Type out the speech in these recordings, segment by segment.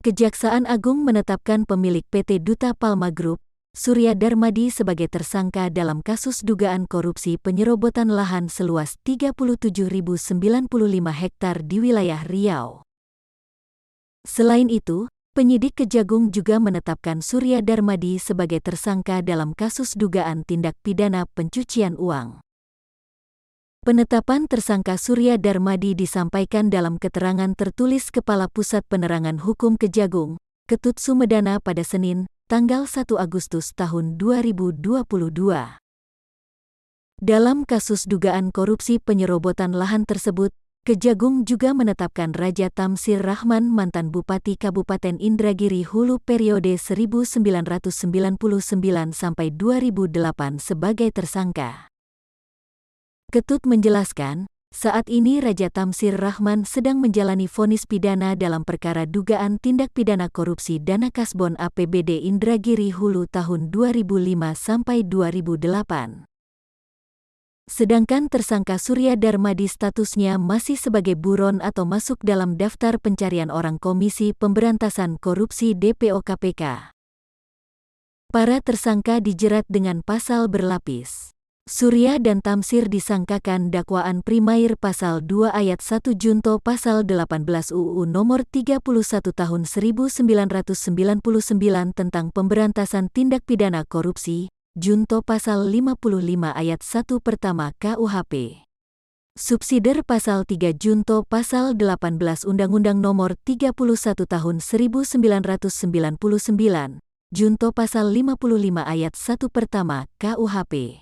Kejaksaan Agung menetapkan pemilik PT Duta Palma Group, Surya Darmadi sebagai tersangka dalam kasus dugaan korupsi penyerobotan lahan seluas 37.095 hektar di wilayah Riau. Selain itu, penyidik Kejagung juga menetapkan Surya Darmadi sebagai tersangka dalam kasus dugaan tindak pidana pencucian uang. Penetapan tersangka Surya Darmadi disampaikan dalam keterangan tertulis Kepala Pusat Penerangan Hukum Kejagung, Ketut Sumedana pada Senin, tanggal 1 Agustus tahun 2022. Dalam kasus dugaan korupsi penyerobotan lahan tersebut, Kejagung juga menetapkan Raja Tamsir Rahman mantan Bupati Kabupaten Indragiri Hulu periode 1999 sampai 2008 sebagai tersangka. Ketut menjelaskan, saat ini Raja Tamsir Rahman sedang menjalani vonis pidana dalam perkara dugaan tindak pidana korupsi dana kasbon APBD Indragiri Hulu tahun 2005 sampai 2008. Sedangkan tersangka Surya Darmadi statusnya masih sebagai buron atau masuk dalam daftar pencarian orang Komisi Pemberantasan Korupsi DPO KPK. Para tersangka dijerat dengan pasal berlapis. Surya dan Tamsir disangkakan dakwaan primair pasal 2 ayat 1 junto pasal 18 UU nomor 31 tahun 1999 tentang pemberantasan tindak pidana korupsi, junto pasal 55 ayat 1 pertama KUHP. Subsider pasal 3 junto pasal 18 Undang-Undang nomor 31 tahun 1999, junto pasal 55 ayat 1 pertama KUHP.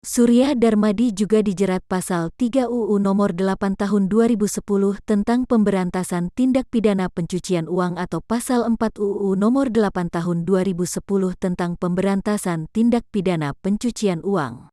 Surya Darmadi juga dijerat pasal 3 UU nomor 8 tahun 2010 tentang pemberantasan tindak pidana pencucian uang atau pasal 4 UU nomor 8 tahun 2010 tentang pemberantasan tindak pidana pencucian uang.